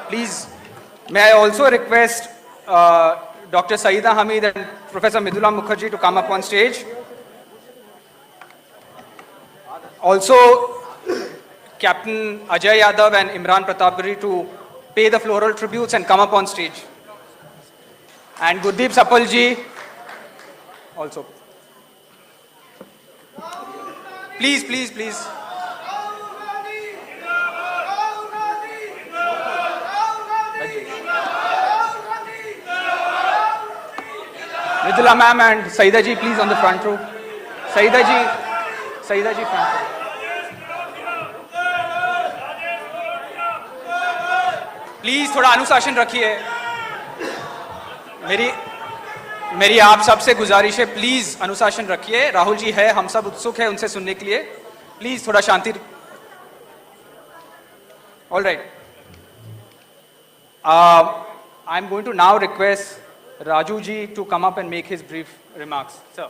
Please, may I also request Dr. Saeeda Hamid and Professor Midula Mukherjee to come up on stage. Also, Captain Ajay Yadav and Imran Pratapgiri to pay the floral tributes and come up on stage. And Gurdeep Sapalji also. Please, please, please. Midula ma'am and Saida ji, please on the front row. Saida ji front row. Please थोड़ा अनुशासन रखिए. मेरी आप सबसे गुजारिश है, please अनुशासन रखिए. राहुल जी है, हम सब उत्सुक है उनसे सुनने के लिए. प्लीज थोड़ा शांति. All right. I am going to now request Raju ji to come up and make his brief remarks. Sir.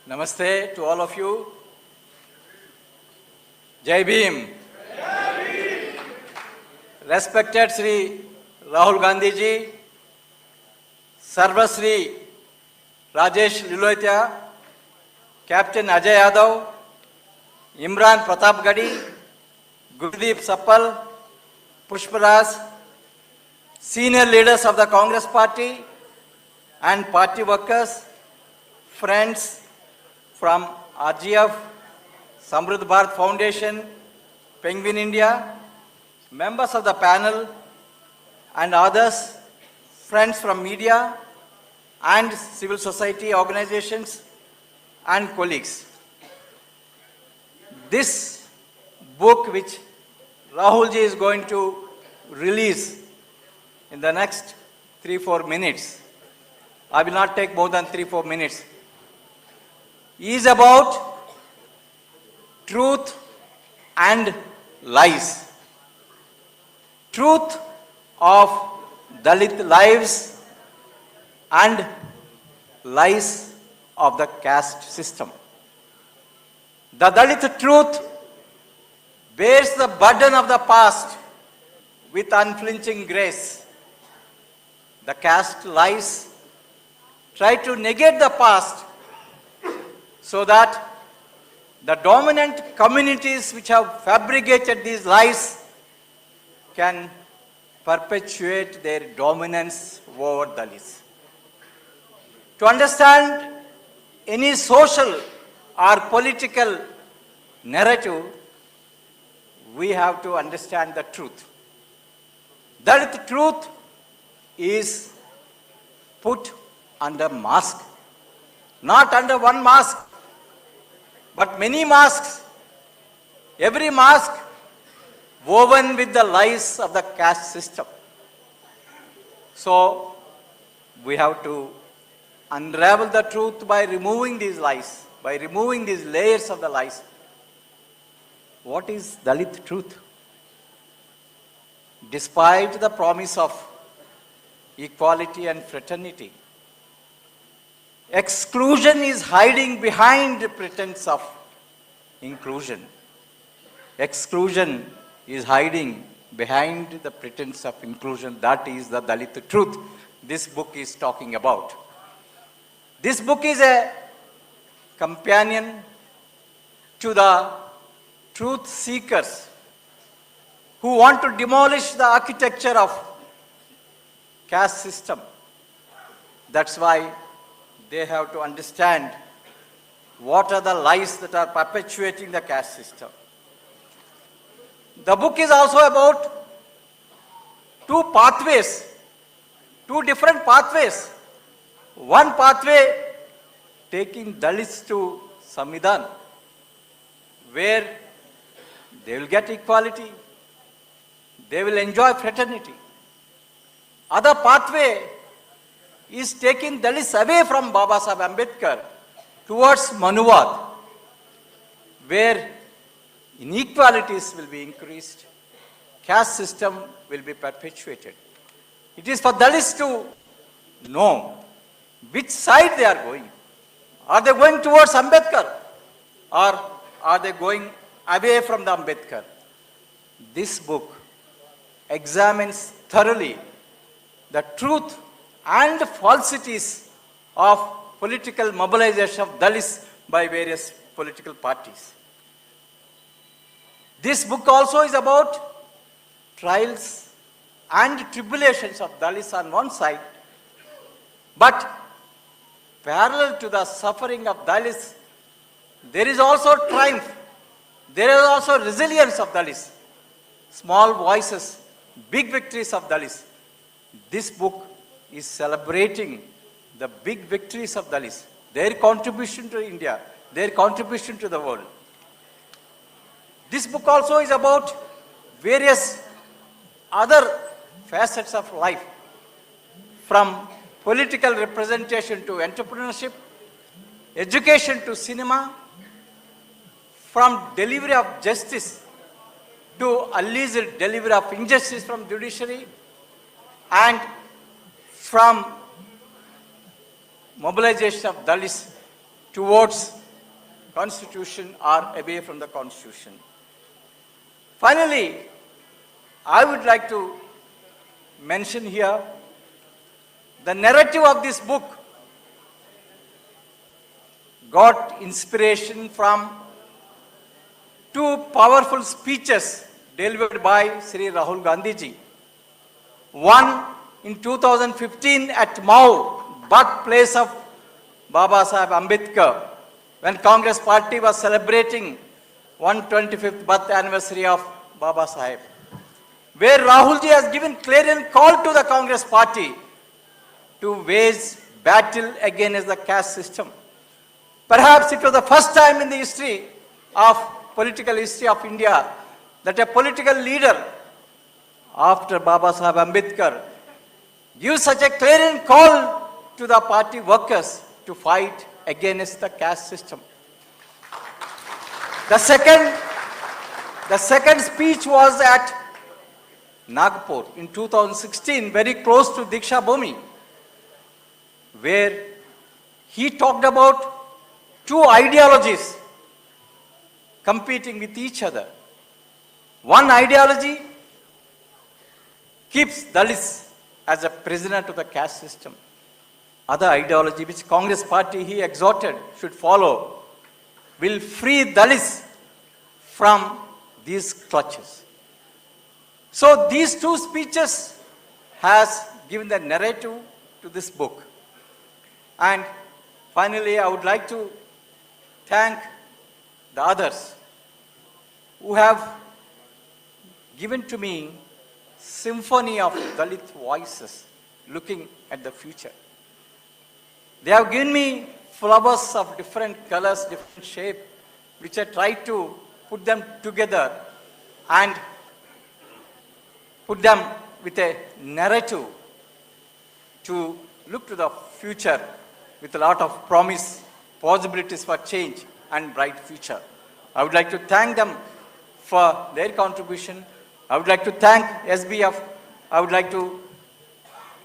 Namaste to all of you. Jai Bhim. Respected Sri Rahul Gandhi ji, Sarvasri Rajesh Liloitia, Captain Ajay Yadav, Imran Pratapgiri, Gurdeep Sapal, Pushparaj, senior leaders of the Congress party and party workers, friends from RGF, Samruddh Bharat Foundation, Penguin India, members of the panel, and others, friends from media and civil society organizations and colleagues. This book which Rahul ji is going to release in the next 3-4 minutes, I will not take more than 3-4 minutes, is about truth and lies. Truth of Dalit lives and lies of the caste system. The Dalit truth bears the burden of the past with unflinching grace. The caste lies try to negate the past so that the dominant communities which have fabricated these lies can perpetuate their dominance over Dalits. To understand any social or political narrative, we have to understand the truth. Dalit truth is put under mask, not under one mask, but many masks. Every mask woven with the lies of the caste system. So, we have to unravel the truth by removing these lies, by removing these layers of the lies. What is Dalit truth? Despite the promise of equality and fraternity, exclusion is hiding behind the pretense of inclusion. Exclusion is hiding behind the pretense of inclusion. That is the Dalit truth this book is talking about. This book is a companion to the truth seekers who want to demolish the architecture of caste system. That's why they have to understand what are the lies that are perpetuating the caste system. The book is also about two pathways, two different pathways. One pathway taking Dalits to Samvidhan, where they will get equality, they will enjoy fraternity. Other pathway is taking Dalits away from Baba Saheb Ambedkar towards Manuvad, where inequalities will be increased, caste system will be perpetuated. It is for Dalits to know which side they are going. Are they going towards Ambedkar or are they going away from the Ambedkar? This book examines thoroughly the truth and falsities of political mobilization of Dalits by various political parties. This book also is about trials and tribulations of Dalits on one side, but parallel to the suffering of Dalits, there is also triumph. There is also resilience of Dalits. Small voices, big victories of Dalits. This book is celebrating the big victories of Dalits, their contribution to India, their contribution to the world. This book also is about various other facets of life, from political representation to entrepreneurship, education to cinema, from delivery of justice to alleged delivery of injustice from judiciary, and from mobilization of Dalits towards constitution or away from the constitution. Finally, I would like to mention here the narrative of this book got inspiration from two powerful speeches delivered by Sri Rahul Gandhi ji. One in 2015 at Mau, birthplace of Baba Saheb Ambedkar, when Congress party was celebrating 125th birth anniversary of Baba Saheb, where Rahul ji has given clarion call to the Congress party to wage battle against the caste system. Perhaps it was the first time in the history of political history of India that a political leader after Baba Saheb Ambedkar gives such a clarion call to the party workers to fight against the caste system. The second speech was at Nagpur in 2016, very close to Diksha Bhumi, where he talked about two ideologies competing with each other. One ideology keeps Dalits as a prisoner to the caste system. Other ideology, which Congress party he exhorted should follow, will free Dalits from these clutches. So these two speeches has given the narrative to this book. And finally, I would like to thank the others who have given to me symphony of Dalit voices looking at the future. They have given me flowers of different colors, different shape, which I tried to put them together and put them with a narrative to look to the future with a lot of promise, possibilities for change and bright future. I would like to thank them for their contribution. I would like to thank SBF. I would like to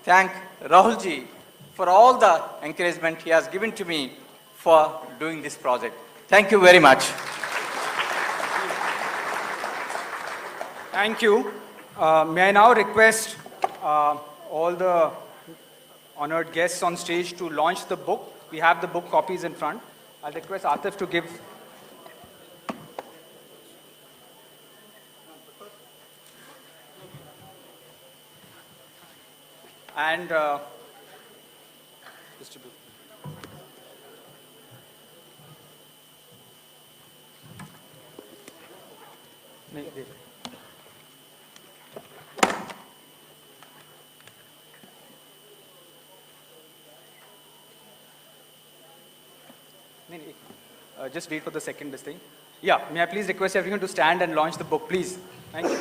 thank Rahul ji for all the encouragement he has given to me for doing this project. Thank you very much. Thank you. May I now request all the honored guests on stage to launch the book. We have the book copies in front. I'll request Atif to give. And distribute. नहीं, दे दो. Just wait for the second this thing. Yeah, may I please request everyone to stand and launch the book, please. Thank you.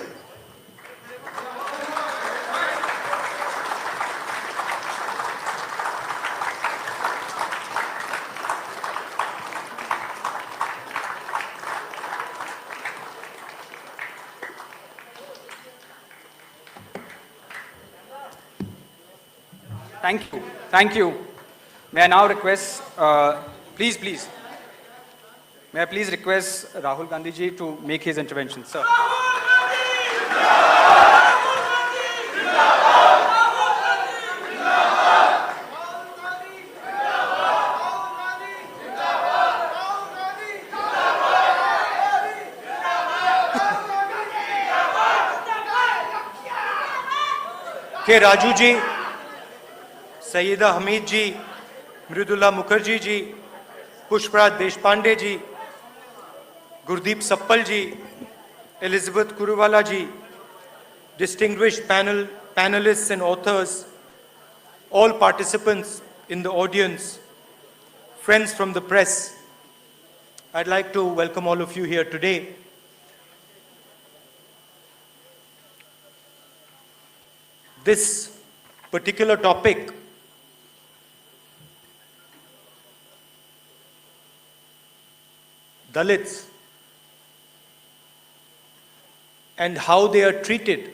Thank you. Thank you. May I now request, please, may I please request Rahul Gandhi ji to make his intervention, sir. के राजू जी, सईदा हमीद जी, मृदुला मुखर्जी जी, पुष्पराज देशपांडे जी, Gurdeep supple ji, Elizabeth Kuruwala ji, distinguished panelists and authors, all participants in the audience, friends from the press, I'd like to welcome all of you here today. This particular topic Dalits and how they are treated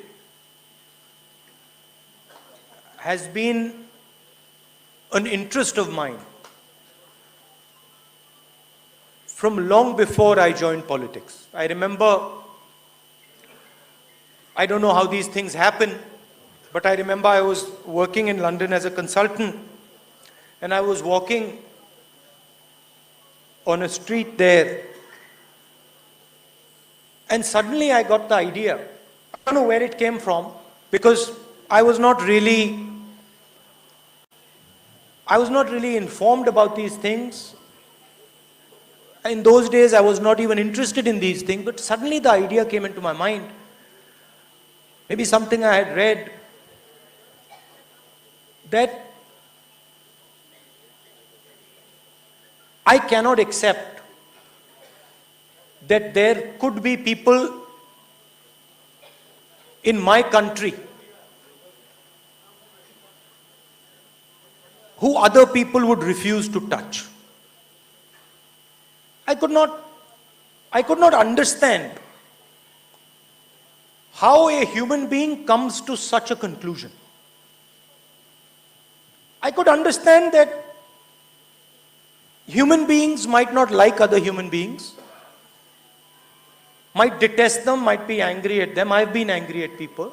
has been an interest of mine from long before I joined politics. I remember, I don't know how these things happen, but I remember I was working in London as a consultant and I was walking on a street there and suddenly I got the idea. I don't know where it came from because I was not really informed about these things. In those days I was not even interested in these things, but suddenly the idea came into my mind. Maybe something I had read that I cannot accept that there could be people in my country who other people would refuse to touch. I could not understand how a human being comes to such a conclusion. I could understand that human beings might not like other human beings, might detest them, might be angry at them. I've been angry at people.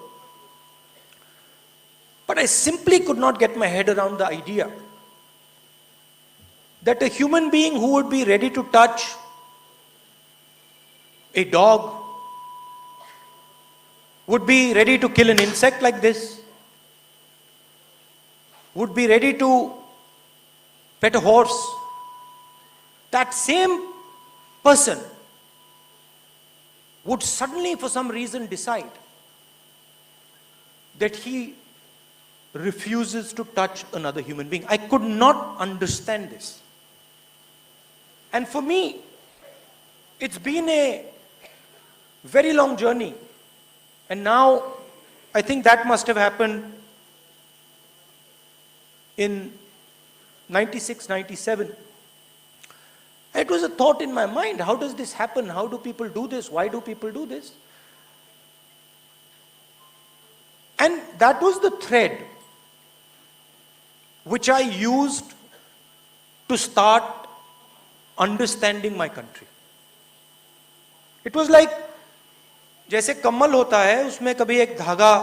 But I simply could not get my head around the idea that a human being who would be ready to touch a dog, would be ready to kill an insect like this, would be ready to pet a horse, that same person would suddenly for some reason decide that he refuses to touch another human being. I could not understand this. And for me, it's been a very long journey. And now, I think that must have happened in 96, 97. It was a thought in my mind, how does this happen? How do people do this? Why do people do this? And that was the thread which I used to start understanding my country. It was like, जैसे कमल होता है, उसमें कभी एक धागा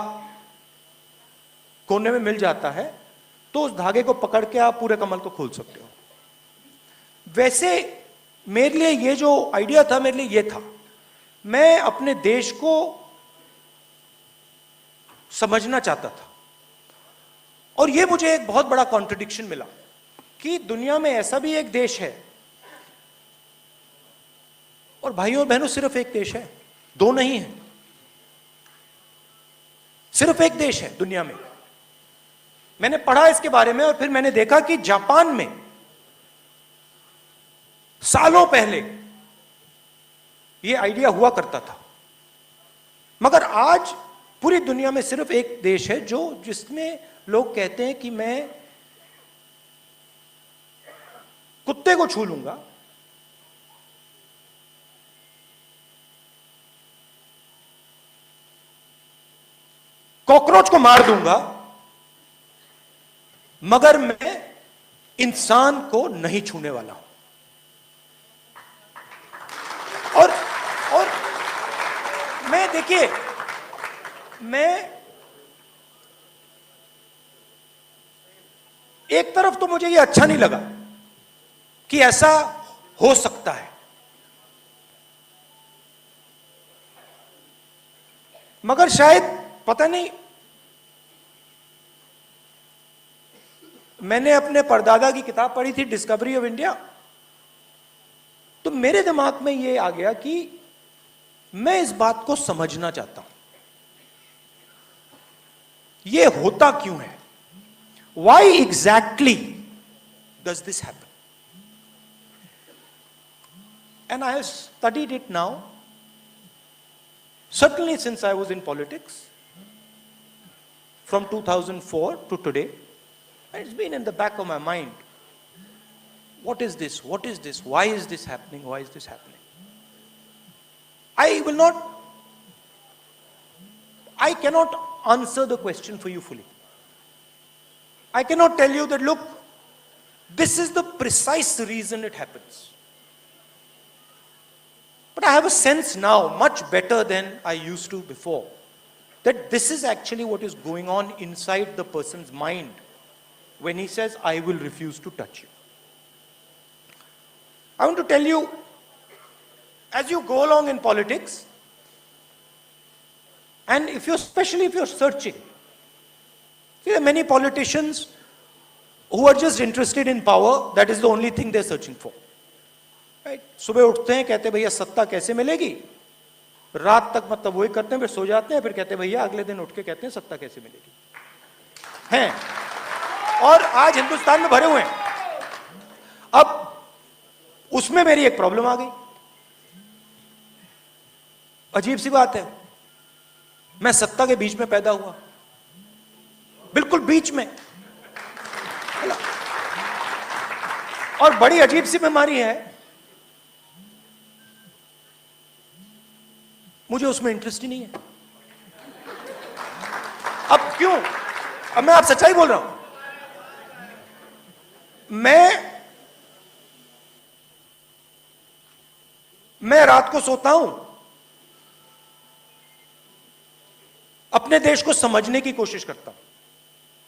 कोने में मिल जाता है, तो उस धागे को पकड़ के आप पूरे कमल को खोल सकते हो. वैसे मेरे लिए ये जो आइडिया था, मेरे लिए ये था, मैं अपने देश को समझना चाहता था. और ये मुझे एक बहुत बड़ा कॉन्ट्रडिक्शन मिला कि दुनिया में ऐसा भी एक देश है, और भाइयों और बहनों सिर्फ एक देश है, दो नहीं है, सिर्फ एक देश है दुनिया में. मैंने पढ़ा इसके बारे में और फिर मैंने देखा कि जापान में सालों पहले यह आइडिया हुआ करता था, मगर आज पूरी दुनिया में सिर्फ एक देश है जिसमें लोग कहते हैं कि मैं कुत्ते को छू लूंगा, कॉकरोच को मार दूंगा, मगर मैं इंसान को नहीं छूने वाला हूं। और मैं देखिए, मैं एक तरफ तो मुझे ये अच्छा नहीं लगा कि ऐसा हो सकता है, मगर शायद पता नहीं, मैंने अपने परदादा की किताब पढ़ी थी डिस्कवरी ऑफ इंडिया, तो मेरे दिमाग में यह आ गया कि मैं इस बात को समझना चाहता हूं, यह होता क्यों है, why exactly does this happen? And I have studied it now, certainly since I was in politics, from 2004 to today. It's been in the back of my mind. What is this? What is this? Why is this happening? Why is this happening? I cannot answer the question for you fully. I cannot tell you that, look, this is the precise reason it happens. But I have a sense now, much better than I used to before, that this is actually what is going on inside the person's mind when he says, I will refuse to touch you. I want to tell you, as you go along in politics, and especially if you're searching, see, there are many politicians who are just interested in power. That is the only thing they're searching for. Right? सुबह उठते हैं, कहते हैं भैया सत्ता कैसे मिलेगी, रात तक मतलब वही करते हैं, फिर सो जाते हैं, फिर कहते हैं भैया अगले दिन उठ के कहते हैं सत्ता कैसे मिलेगी, हैं? और आज हिंदुस्तान में भरे हुए हैं। अब उसमें मेरी एक प्रॉब्लम आ गई। अजीब सी बात है, मैं सत्ता के बीच में पैदा हुआ, बिल्कुल बीच में, और बड़ी अजीब सी बीमारी है, मुझे उसमें इंटरेस्ट ही नहीं है। अब क्यों? अब मैं आप सच्चाई बोल रहा हूं, मैं रात को सोता हूं, अपने देश को समझने की कोशिश करता हूं,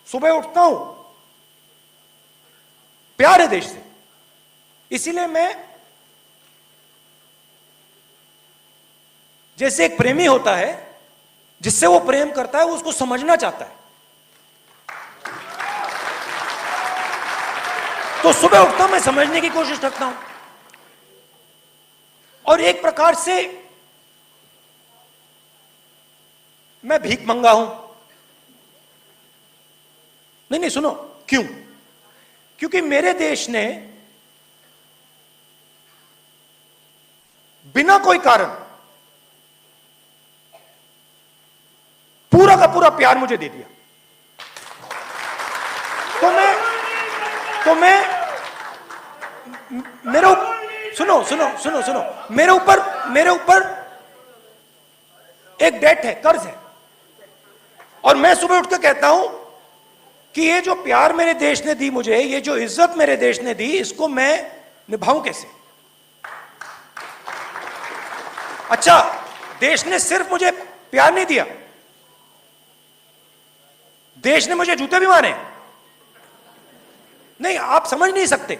सुबह उठता हूं, प्यार है देश से, इसीलिए मैं, जैसे एक प्रेमी होता है, जिससे वो प्रेम करता है, वो उसको समझना चाहता है, तो सुबह उठता हूं, मैं समझने की कोशिश करता हूं, और एक प्रकार से मैं भीख मंगा हूं। नहीं, सुनो, क्यों? क्योंकि मेरे देश ने बिना कोई कारण पूरा का पूरा प्यार मुझे दे दिया, तो मैं मेरे सुनो, मेरे ऊपर एक डेट है, कर्ज है, और मैं सुबह उठ के कहता हूं कि ये जो प्यार मेरे देश ने दी मुझे, ये जो इज्जत मेरे देश ने दी, इसको मैं निभाऊं कैसे? अच्छा, देश ने सिर्फ मुझे प्यार नहीं दिया, देश ने मुझे जूते भी मारे। नहीं, आप समझ नहीं सकते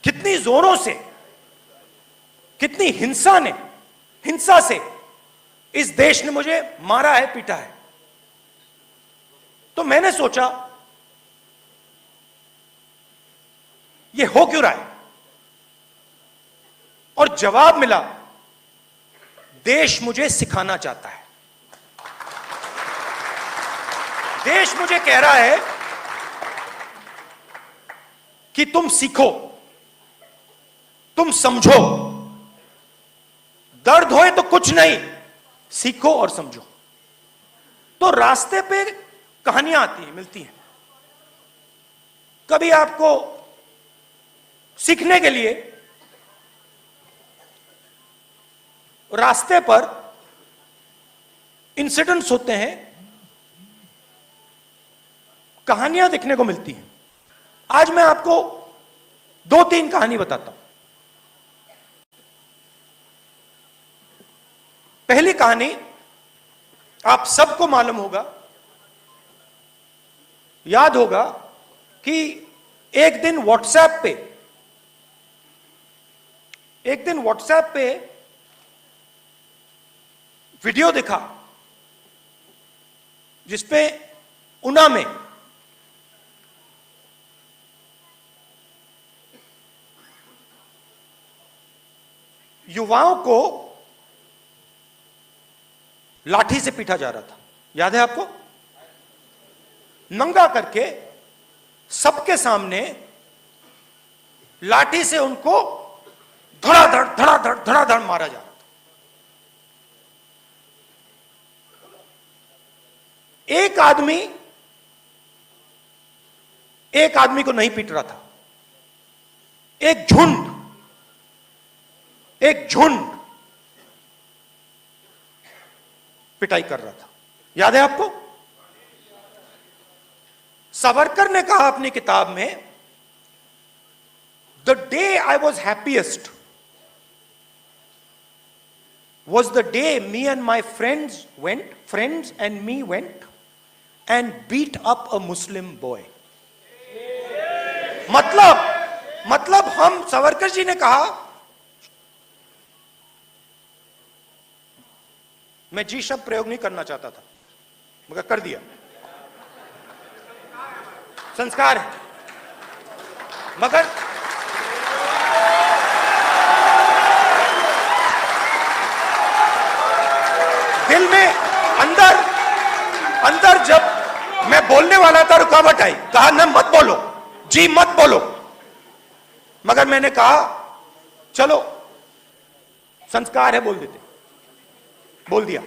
कितनी जोरों से, कितनी हिंसा से इस देश ने मुझे मारा है, पीटा है। तो मैंने सोचा ये हो क्यों रहा है, और जवाब मिला, देश मुझे सिखाना चाहता है। देश मुझे कह रहा है कि तुम सीखो, तुम समझो, दर्द होए तो कुछ नहीं, सीखो और समझो। तो रास्ते पे कहानियां आती हैं, मिलती हैं। कभी आपको सीखने के लिए रास्ते पर इंसिडेंट्स होते हैं, कहानियां देखने को मिलती हैं। आज मैं आपको 2-3 कहानी बताता हूं। पहली कहानी आप सबको मालूम होगा, याद होगा कि एक दिन व्हाट्सएप पे वीडियो दिखा जिसपे उना में युवाओं को लाठी से पीटा जा रहा था। याद है आपको? नंगा करके सबके सामने लाठी से उनको धड़ाधड़ मारा जा रहा था। एक आदमी को नहीं पीट रहा था, एक झुंड पिटाई कर रहा था। याद है आपको? सावरकर ने कहा अपनी किताब में, the day I was happiest was the day me and my friends and me went and beat up a Muslim boy. मतलब हम, सावरकर जी ने कहा, मैं जी शब्द प्रयोग नहीं करना चाहता था मगर कर दिया, संस्कार है। मगर दिल में अंदर जब मैं बोलने वाला था रुकावट आई, कहा न मत बोलो जी, मत बोलो। मगर मैंने कहा चलो संस्कार है, बोल देते, बोल दिया।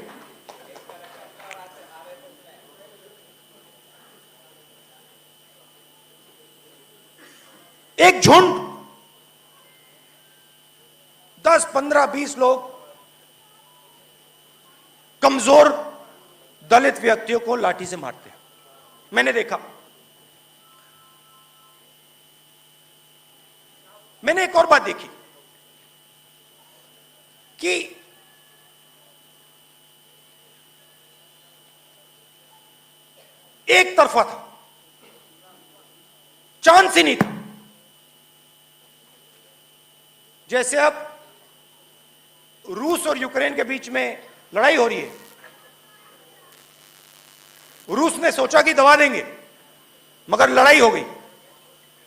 एक झुंड 10, 15, 20 लोग कमजोर दलित व्यक्तियों को लाठी से मारते हैं। मैंने देखा। मैंने एक और बात देखी कि एक तरफा था, चांस ही नहीं था। जैसे अब रूस और यूक्रेन के बीच में लड़ाई हो रही है, रूस ने सोचा कि दबा देंगे, मगर लड़ाई हो गई,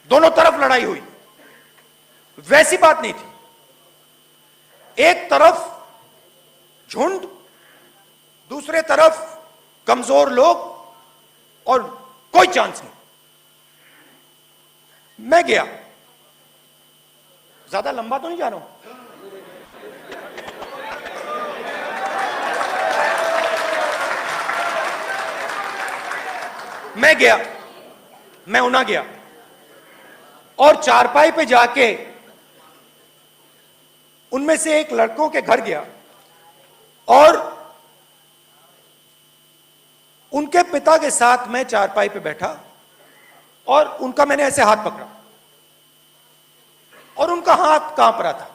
दोनों तरफ लड़ाई हुई। वैसी बात नहीं थी। एक तरफ झुंड, दूसरे तरफ कमजोर लोग, और कोई चांस नहीं। मैं गया, ज्यादा लंबा तो नहीं जा रहा हूं, मैं उना गया और चारपाई पे जाके उनमें से एक लड़कों के घर गया और उनके पिता के साथ मैं चारपाई पे बैठा और उनका मैंने ऐसे हाथ पकड़ा और उनका हाथ कांप रहा था।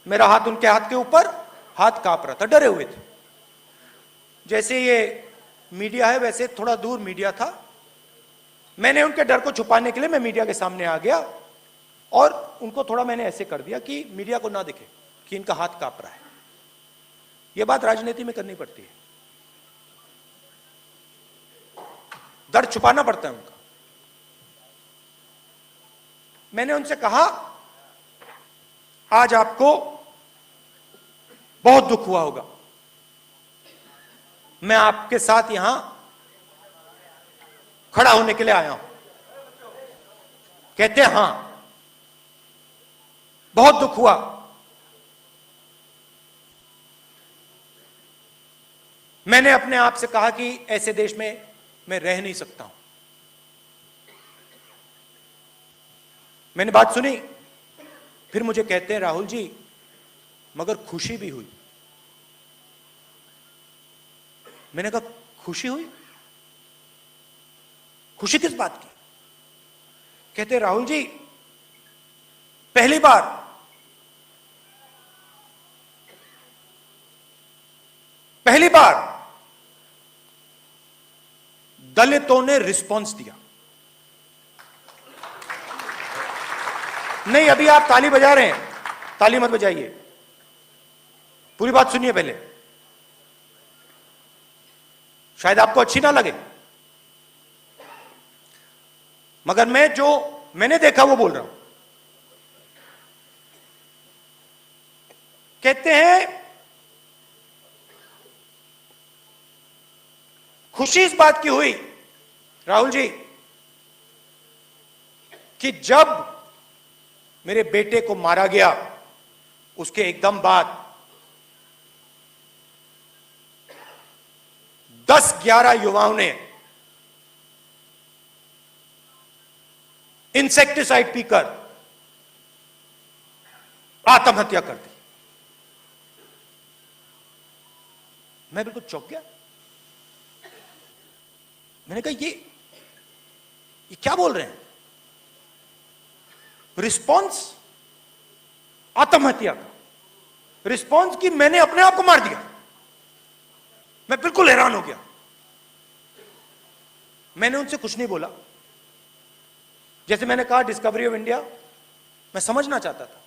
मेरा हाथ उनके हाथ के ऊपर, हाथ कांप रहा था, डरे हुए थे। जैसे ये मीडिया है वैसे थोड़ा दूर मीडिया था। मैंने उनके डर को छुपाने के लिए मैं मीडिया के सामने आ गया और उनको थोड़ा मैंने ऐसे कर दिया कि मीडिया को ना दिखे कि इनका हाथ कांप रहा है। यह बात राजनीति में करनी पड़ती है, डर छुपाना पड़ता है उनका। मैंने उनसे कहा, आज आपको बहुत दुख हुआ होगा, मैं आपके साथ यहां खड़ा होने के लिए आया हूं। कहते हैं हां, बहुत दुख हुआ। मैंने अपने आप से कहा कि ऐसे देश में मैं रह नहीं सकता हूं। मैंने बात सुनी, फिर मुझे कहते हैं राहुल जी मगर खुशी भी हुई। मैंने कहा खुशी हुई? खुशी किस बात की? कहते राहुल जी, पहली बार दलितों ने रिस्पॉन्स दिया। नहीं, अभी आप ताली बजा रहे हैं, ताली मत बजाइए, पूरी बात सुनिए पहले, शायद आपको अच्छी ना लगे, मगर मैं जो मैंने देखा वो बोल रहा हूं। कहते हैं खुशी इस बात की हुई राहुल जी कि जब मेरे बेटे को मारा गया उसके एकदम बाद 10-11 युवाओं ने इंसेक्टिसाइड पीकर आत्महत्या कर दी। मैं बिल्कुल चौंक गया। मैंने कहा ये क्या बोल रहे हैं? रिस्पॉन्स आत्महत्या का, रिस्पॉन्स की मैंने अपने आप को मार दिया। मैं बिल्कुल हैरान हो गया। मैंने उनसे कुछ नहीं बोला। जैसे मैंने कहा डिस्कवरी ऑफ इंडिया मैं समझना चाहता था।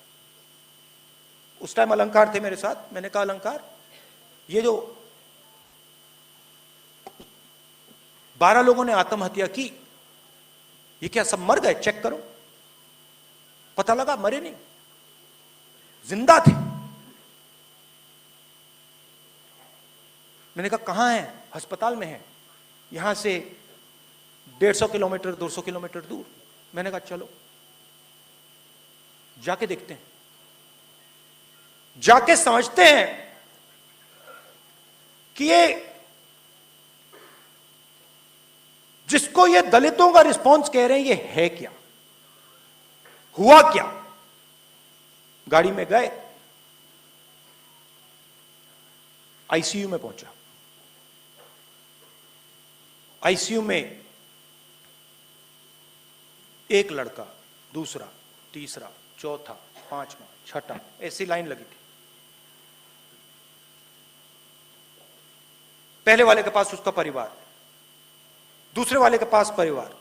उस टाइम अलंकार थे मेरे साथ। मैंने कहा अलंकार, ये जो 12 लोगों ने आत्महत्या की, ये क्या सब मर गए? चेक करो। पता लगा मरे नहीं, जिंदा थे। मैंने कहा कहां है? अस्पताल में है, यहां से 150 किलोमीटर 200 किलोमीटर दूर। मैंने कहा चलो जाके देखते हैं, जाके समझते हैं कि ये जिसको ये दलितों का रिस्पॉन्स कह रहे हैं ये है क्या, हुआ क्या। गाड़ी में गए, आईसीयू में पहुंचा। आईसीयू में एक लड़का, दूसरा, तीसरा, चौथा, पांचवा, छठा, ऐसी लाइन लगी थी। पहले वाले के पास उसका परिवार, दूसरे वाले के पास परिवार,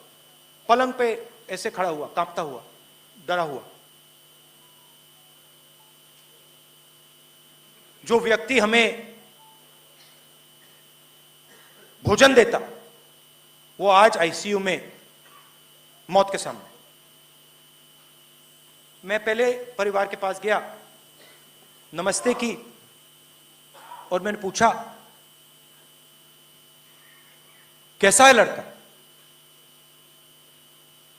पलंग पे ऐसे खड़ा हुआ, कांपता हुआ, डरा हुआ। जो व्यक्ति हमें भोजन देता वो आज आईसीयू में मौत के सामने। मैं पहले परिवार के पास गया, नमस्ते की और मैंने पूछा कैसा है लड़का।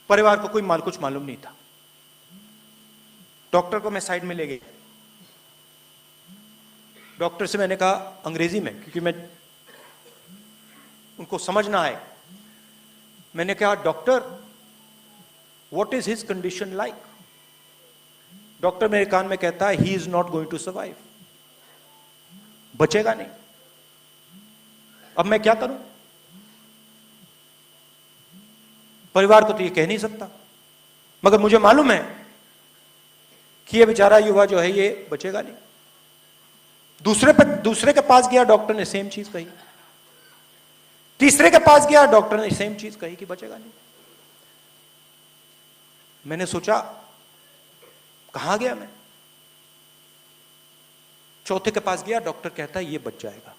परिवार को कुछ मालूम नहीं था। डॉक्टर को मैं साइड में ले गई। डॉक्टर से मैंने कहा अंग्रेजी में, क्योंकि मैं उनको समझ ना आए, मैंने कहा doctor what is his condition like. Doctor मेरे कान में कहता है he is not going to survive, बचेगा नहीं। अब मैं क्या करूं? परिवार को तो ये कह नहीं सकता, मगर मुझे मालूम है कि ये बेचारा युवा जो है ये बचेगा नहीं। दूसरे के पास गया, डॉक्टर ने सेम चीज कही। तीसरे के पास गया, डॉक्टर ने सेम चीज कही कि बचेगा नहीं। मैंने सोचा कहां गया मैं। चौथे के पास गया, डॉक्टर कहता है ये बच जाएगा।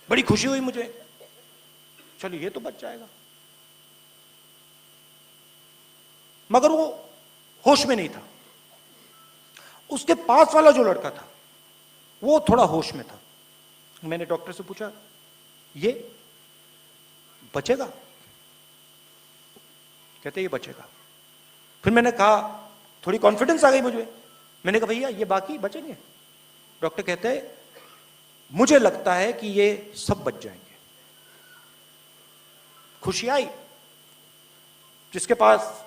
बड़ी खुशी हुई मुझे, चलो ये तो बच जाएगा। मगर वो होश में नहीं था। उसके पास वाला जो लड़का था वो थोड़ा होश में था। मैंने डॉक्टर से पूछा ये बचेगा? कहते ये बचेगा। फिर मैंने कहा, थोड़ी कॉन्फिडेंस आ गई मुझे, मैंने कहा भैया ये बाकी बचेंगे? डॉक्टर कहते हैं मुझे लगता है कि ये सब बच जाएंगे। खुशी आई। जिसके पास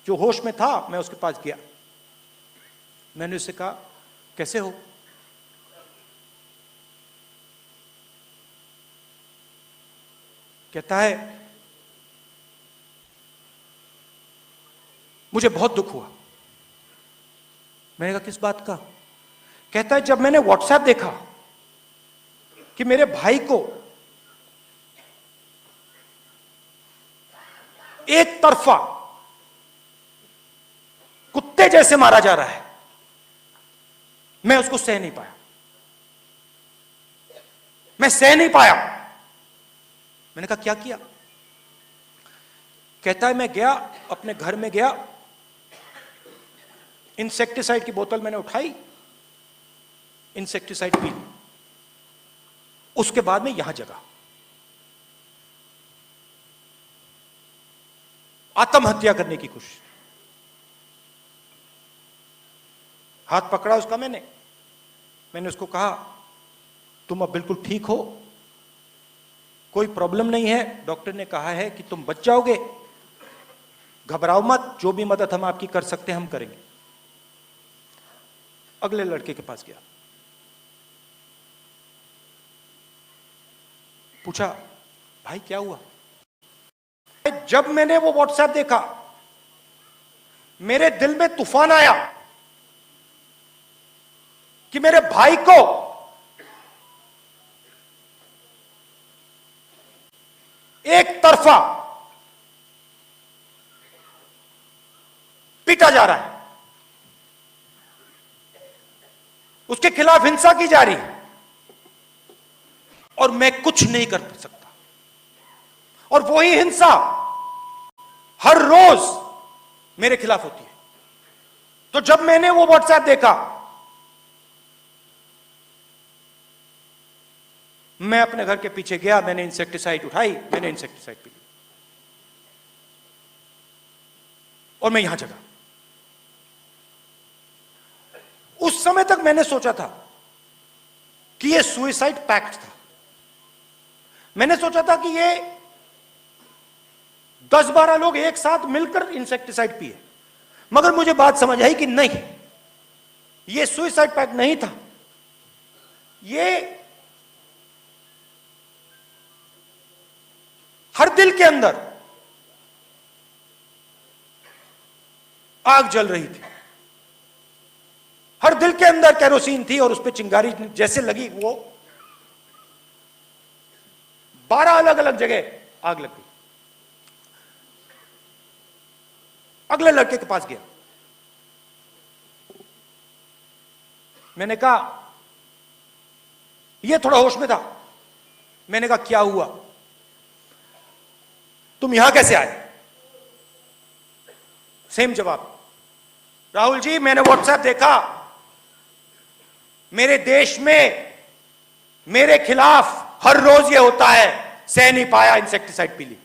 जो होश में था मैं उसके पास गया। मैंने उससे कहा कैसे हो? कहता है मुझे बहुत दुख हुआ। मैंने कहा किस बात का? कहता है जब मैंने व्हाट्सएप देखा कि मेरे भाई को एक तरफा कुत्ते जैसे मारा जा रहा है, मैं उसको सह नहीं पाया, मैं सह नहीं पाया। मैंने कहा क्या किया? कहता है मैं गया, अपने घर में गया, इंसेक्टिसाइड की बोतल मैंने उठाई, इंसेक्टिसाइड पी, उसके बाद में यहां जगा, आत्महत्या करने की कोशिश। हाथ पकड़ा उसका मैंने उसको कहा तुम अब बिल्कुल ठीक हो, कोई प्रॉब्लम नहीं है, डॉक्टर ने कहा है कि तुम बच जाओगे, घबराओ मत, जो भी मदद हम आपकी कर सकते हैं हम करेंगे। अगले लड़के के पास गया, पूछा भाई क्या हुआ? जब मैंने वो व्हाट्सएप देखा मेरे दिल में तूफान आया कि मेरे भाई को एक तरफा पीटा जा रहा है, उसके खिलाफ हिंसा की जा रही है और मैं कुछ नहीं कर सकता। और वही हिंसा हर रोज मेरे खिलाफ होती है। तो जब मैंने वो व्हाट्सएप देखा, मैं अपने घर के पीछे गया, मैंने इंसेक्टिसाइड उठाई, मैंने इंसेक्टिसाइड पी ली और मैं यहां जगा। उस समय तक मैंने सोचा था कि यह सुइसाइड पैक्ट था। मैंने सोचा था कि ये 10-12 लोग एक साथ मिलकर इंसेक्टिसाइड पिए, मगर मुझे बात समझ आई कि नहीं, ये सुइसाइड पैक्ट नहीं था, ये हर दिल के अंदर आग जल रही थी, हर दिल के अंदर केरोसिन थी और उस पर चिंगारी जैसे लगी, वो 12 अलग अलग जगह आग लग गई। अगले लड़के के पास गया, मैंने कहा, यह थोड़ा होश में था, मैंने कहा क्या हुआ, तुम यहां कैसे आए? सेम जवाब, राहुल जी मैंने व्हाट्सएप देखा, मेरे देश में मेरे खिलाफ हर रोज ये होता है, सह नहीं पाया, इंसेक्टिसाइड पी ली।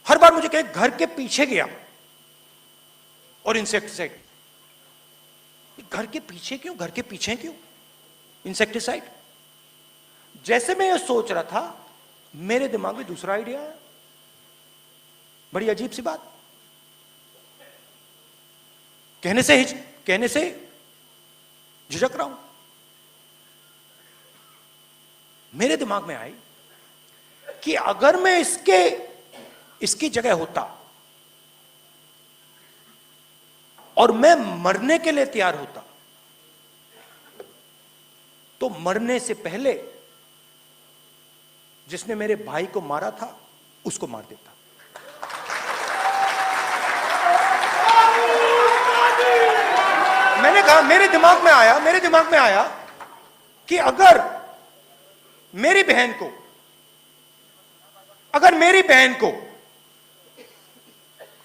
हर बार मुझे कहे घर के पीछे गया और इंसेक्टिसाइड, घर के पीछे क्यों, घर के पीछे क्यों इंसेक्टिसाइड? जैसे मैं ये सोच रहा था, मेरे दिमाग में दूसरा आइडिया आया, बड़ी अजीब सी बात, कहने से झिझक रहा हूं। मेरे दिमाग में आई कि अगर मैं इसकी जगह होता और मैं मरने के लिए तैयार होता, तो मरने से पहले जिसने मेरे भाई को मारा था उसको मार देता। मैंने कहा, मेरे दिमाग में आया कि अगर मेरी बहन को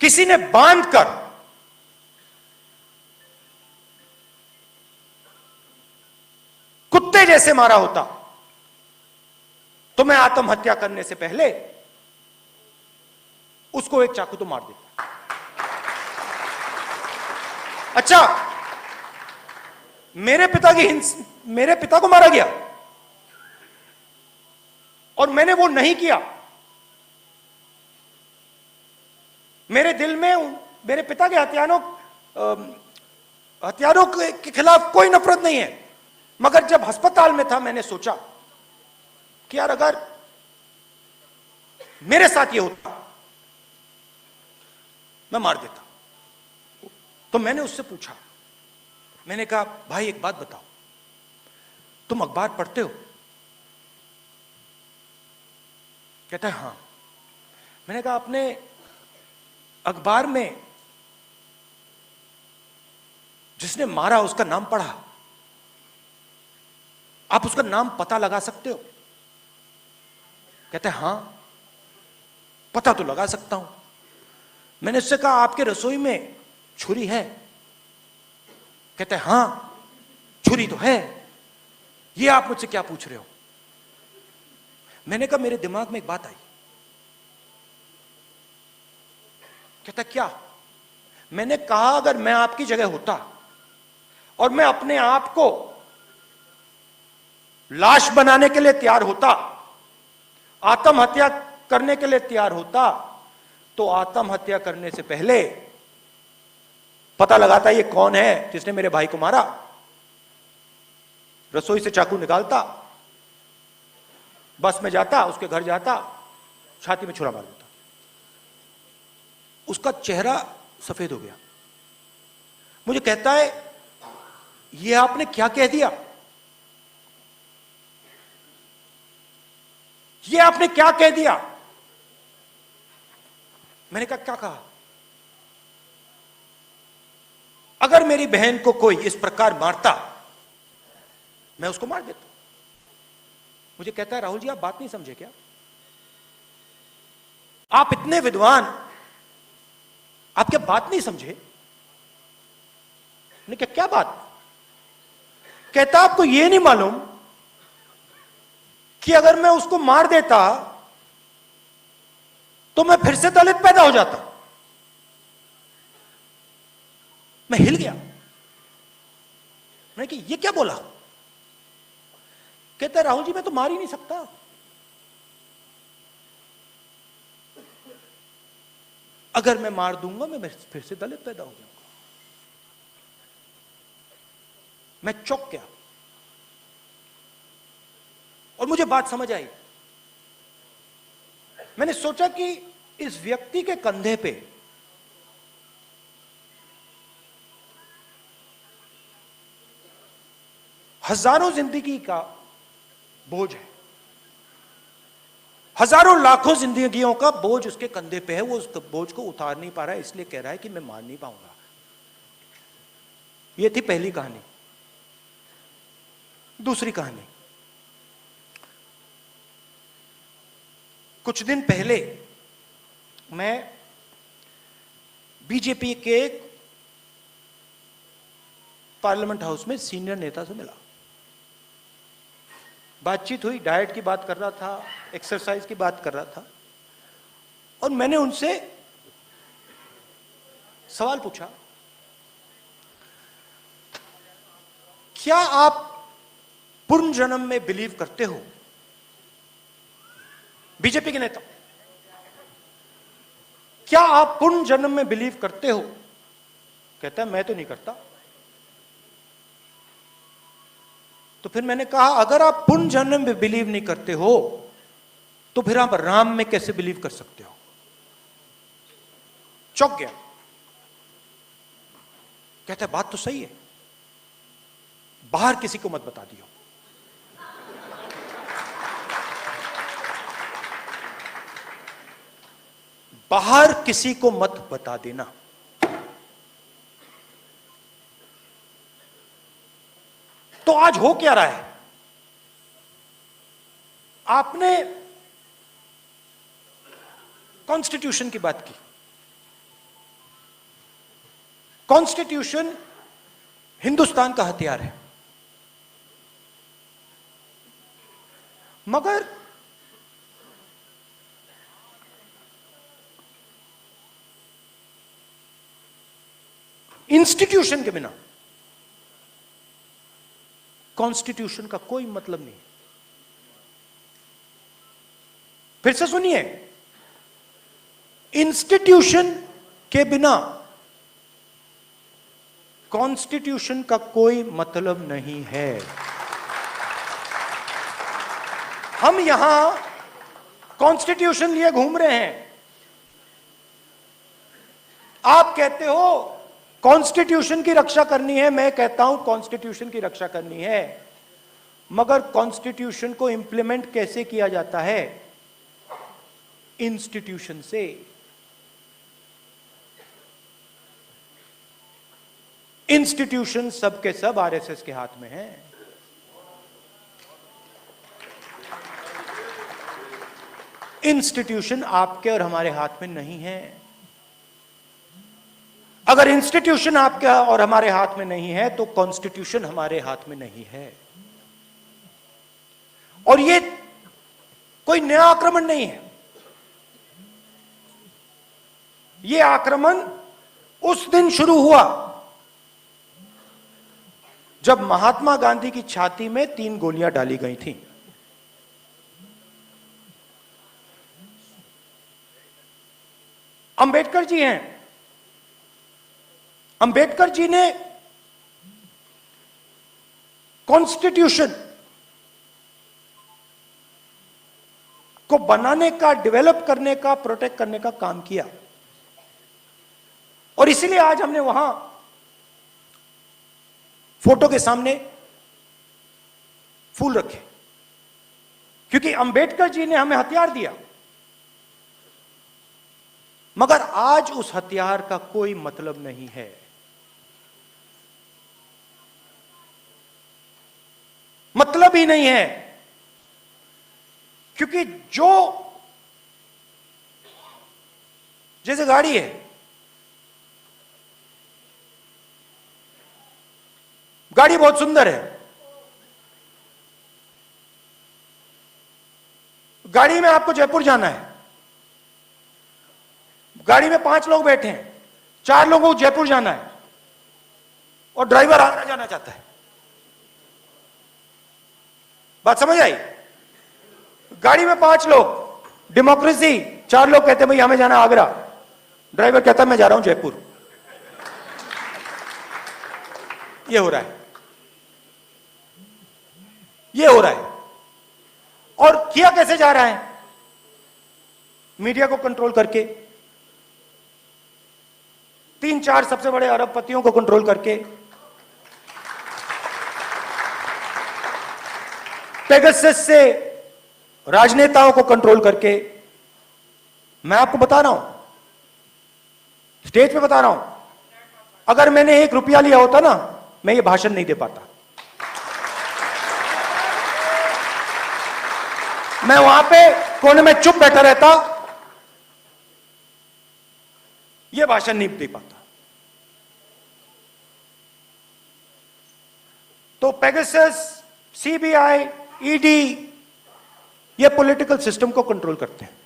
किसी ने बांधकर कुत्ते जैसे मारा होता, तो मैं आत्महत्या करने से पहले उसको एक चाकू तो मार देता। अच्छा, मेरे पिता को मारा गया और मैंने वो नहीं किया। मेरे दिल में मेरे पिता के हत्यारों के खिलाफ कोई नफरत नहीं है, मगर जब अस्पताल में था मैंने सोचा कि यार अगर मेरे साथ ये होता मैं मार देता। तो मैंने उससे पूछा, मैंने कहा भाई एक बात बताओ, तुम अखबार पढ़ते हो? कहता है हाँ। मैंने कहा आपने अखबार में जिसने मारा उसका नाम पढ़ा? आप उसका नाम पता लगा सकते हो? कहते हैं हां, पता तो लगा सकता हूं। मैंने उससे कहा आपके रसोई में छुरी है? कहते हैं हां, छुरी तो है। ये आप मुझसे क्या पूछ रहे हो? मैंने कहा मेरे दिमाग में एक बात आई। कहता क्या? मैंने कहा अगर मैं आपकी जगह होता और मैं अपने आप को लाश बनाने के लिए तैयार होता, आत्महत्या करने के लिए तैयार होता, तो आत्महत्या करने से पहले पता लगाता ये कौन है जिसने मेरे भाई को मारा, रसोई से चाकू निकालता, बस में जाता, उसके घर जाता, छाती में छुरा मार देता। उसका चेहरा सफेद हो गया। मुझे कहता है ये आपने क्या कह दिया? ये आपने क्या कह दिया? मैंने कहा क्या कहा? अगर मेरी बहन को कोई इस प्रकार मारता, मैं उसको मार देता। मुझे कहता है राहुल जी आप बात नहीं समझे क्या? आप इतने विद्वान, आप क्या बात नहीं समझे? मैंने कहा क्या बात? कहता आपको यह नहीं मालूम कि अगर मैं उसको मार देता तो मैं फिर से दलित पैदा हो जाता। मैं हिल गया। मैंने कहा ये क्या बोला? कहता राहुल जी मैं तो मार ही नहीं सकता। अगर मैं मार दूंगा मैं फिर से दलित पैदा हो जाऊंगा। मैं चौंक गया और मुझे बात समझ आई। मैंने सोचा कि इस व्यक्ति के कंधे पे हजारों जिंदगी का बोझ है, हजारों लाखों जिंदगियों का बोझ उसके कंधे पे है। वो उस बोझ को उतार नहीं पा रहा है, इसलिए कह रहा है कि मैं मार नहीं पाऊंगा। यह थी पहली कहानी। दूसरी कहानी, कुछ दिन पहले मैं बीजेपी के पार्लियामेंट हाउस में सीनियर नेता से मिला। बातचीत हुई, डाइट की बात कर रहा था, एक्सरसाइज की बात कर रहा था, और मैंने उनसे सवाल पूछा, क्या आप पुनर्जन्म में बिलीव करते हो? बीजेपी के नेता, क्या आप पुनर्जन्म में बिलीव करते हो? कहता है मैं तो नहीं करता। तो फिर मैंने कहा अगर आप पुनर्जन्म में बिलीव नहीं करते हो तो फिर आप राम में कैसे बिलीव कर सकते हो? चौंक गया। कहता है बात तो सही है, बाहर किसी को मत बता दियो। बाहर किसी को मत बता देना। तो आज हो क्या रहा है? आपने कॉन्स्टिट्यूशन की बात की। कॉन्स्टिट्यूशन हिंदुस्तान का हथियार है, मगर इंस्टीट्यूशन के बिना कॉन्स्टिट्यूशन का कोई मतलब नहीं। फिर से सुनिए, इंस्टीट्यूशन के बिना कॉन्स्टिट्यूशन का कोई मतलब नहीं है। हम यहां कॉन्स्टिट्यूशन लिए घूम रहे हैं, आप कहते हो कॉन्स्टिट्यूशन की रक्षा करनी है, मैं कहता हूं कॉन्स्टिट्यूशन की रक्षा करनी है, मगर कॉन्स्टिट्यूशन को इंप्लीमेंट कैसे किया जाता है? इंस्टीट्यूशन से। इंस्टीट्यूशन सबके सब आरएसएस के हाथ में है। इंस्टीट्यूशन आपके और हमारे हाथ में नहीं है। अगर इंस्टीट्यूशन आपके और हमारे हाथ में नहीं है तो कॉन्स्टिट्यूशन हमारे हाथ में नहीं है। और ये कोई नया आक्रमण नहीं है। ये आक्रमण उस दिन शुरू हुआ जब महात्मा गांधी की छाती में 3 गोलियां डाली गई थीं। अंबेडकर जी हैं। अंबेडकर जी ने कॉन्स्टिट्यूशन को बनाने का, डेवलप करने का, प्रोटेक्ट करने का काम किया। और इसीलिए आज हमने वहां फोटो के सामने फूल रखे, क्योंकि अंबेडकर जी ने हमें हथियार दिया, मगर आज उस हथियार का कोई मतलब नहीं है। मतलब ही नहीं है, क्योंकि जो, जैसे गाड़ी है, गाड़ी बहुत सुंदर है, गाड़ी में आपको जयपुर जाना है, गाड़ी में 5 लोग बैठे हैं, 4 लोगों को जयपुर जाना है और ड्राइवर आगरा जाना चाहता है। बात समझ आई? गाड़ी में 5 लोग, डेमोक्रेसी, 4 लोग कहते हैं भाई हमें जाना आगरा, ड्राइवर कहता है मैं जा रहा हूं जयपुर। ये हो रहा है, ये हो रहा है। और किया कैसे जा रहा है? मीडिया को कंट्रोल करके, 3-4 सबसे बड़े अरबपतियों को कंट्रोल करके, पेगासस से राजनेताओं को कंट्रोल करके। मैं आपको बता रहा हूं, स्टेज पे बता रहा हूं, अगर मैंने 1 रुपया लिया होता ना, मैं ये भाषण नहीं दे पाता। मैं वहां पे कोने में चुप बैठा रहता, ये भाषण नहीं दे पाता। तो पेगासस, सीबीआई, ईडी, ये पॉलिटिकल सिस्टम को कंट्रोल करते हैं।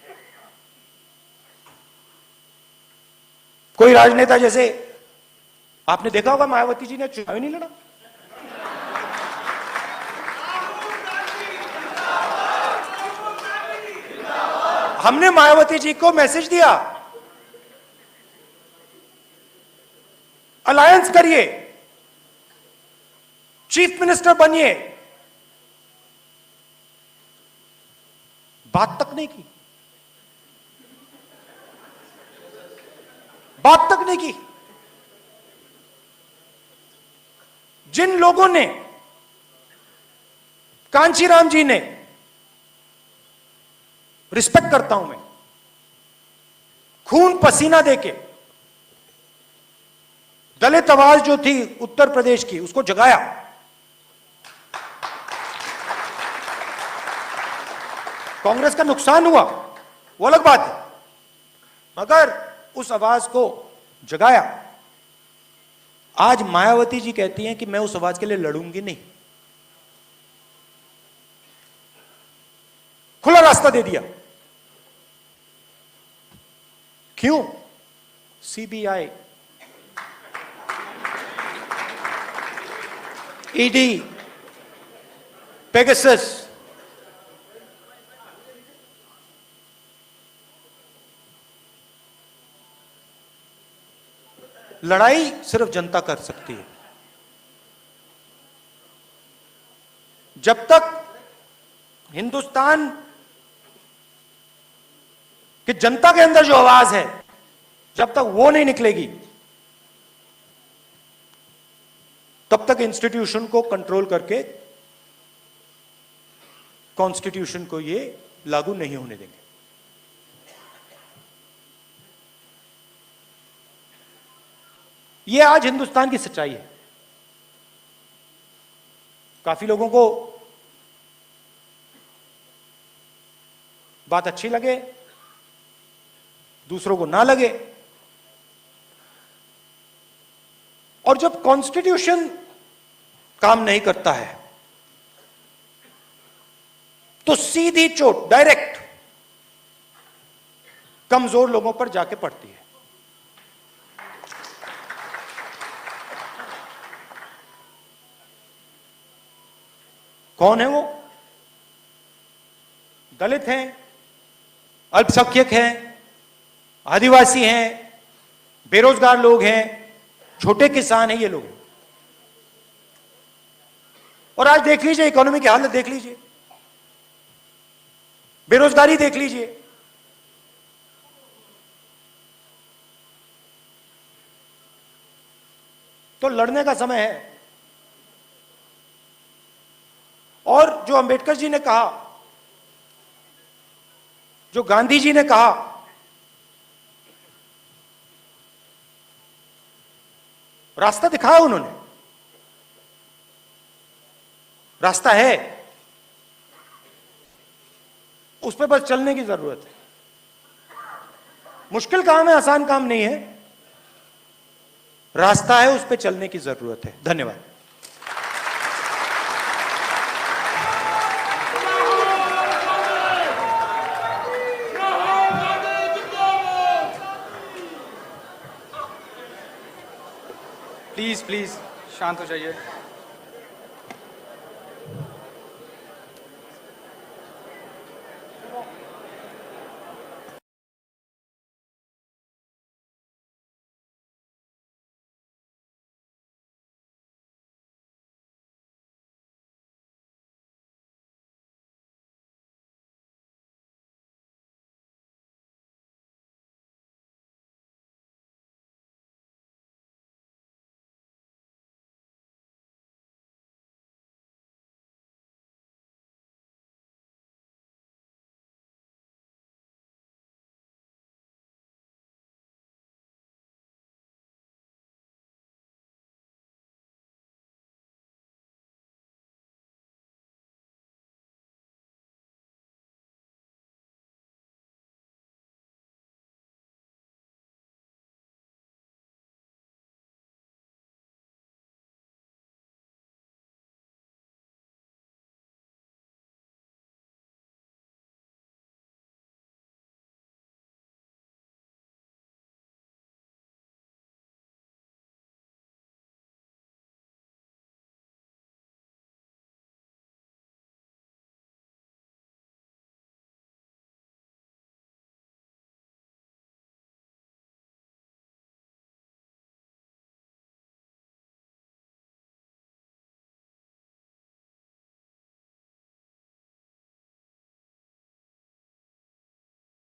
कोई राजनेता, जैसे आपने देखा होगा मायावती जी ने चुनाव ही नहीं लड़ा। हमने मायावती जी को मैसेज दिया, अलायंस करिए, चीफ मिनिस्टर बनिए। बात तक नहीं की, बात तक नहीं की। जिन लोगों ने, कांचीराम जी ने, रिस्पेक्ट करता हूं मैं, खून पसीना देके दलित आवाज जो थी उत्तर प्रदेश की, उसको जगाया। कांग्रेस का नुकसान हुआ, वो अलग बात है, मगर उस आवाज को जगाया। आज मायावती जी कहती हैं कि मैं उस आवाज के लिए लड़ूंगी नहीं। खुला रास्ता दे दिया। क्यों? सीबीआई, ईडी, पेगासस, लड़ाई सिर्फ जनता कर सकती है। जब तक हिंदुस्तान कि जनता के अंदर जो आवाज है जब तक वो नहीं निकलेगी तब तक इंस्टीट्यूशन को कंट्रोल करके कॉन्स्टिट्यूशन को ये लागू नहीं होने देंगे। ये आज हिंदुस्तान की सच्चाई है। काफी लोगों को बात अच्छी लगे, दूसरों को ना लगे, और जब कॉन्स्टिट्यूशन काम नहीं करता है तो सीधी चोट डायरेक्ट कमजोर लोगों पर जाके पड़ती है। कौन है वो? दलित हैं, अल्पसंख्यक हैं, आदिवासी हैं, बेरोजगार लोग हैं, छोटे किसान हैं, ये लोग। और आज देख लीजिए इकोनॉमी की हालत, देख लीजिए बेरोजगारी, देख लीजिए। तो लड़ने का समय है। और जो अंबेडकर जी ने कहा, जो गांधी जी ने कहा, रास्ता दिखाया उन्होंने, रास्ता है, उस पर बस चलने की जरूरत है। मुश्किल काम है, आसान काम नहीं है, रास्ता है, उस पर चलने की जरूरत है। धन्यवाद। प्लीज प्लीज शांत हो जाइए।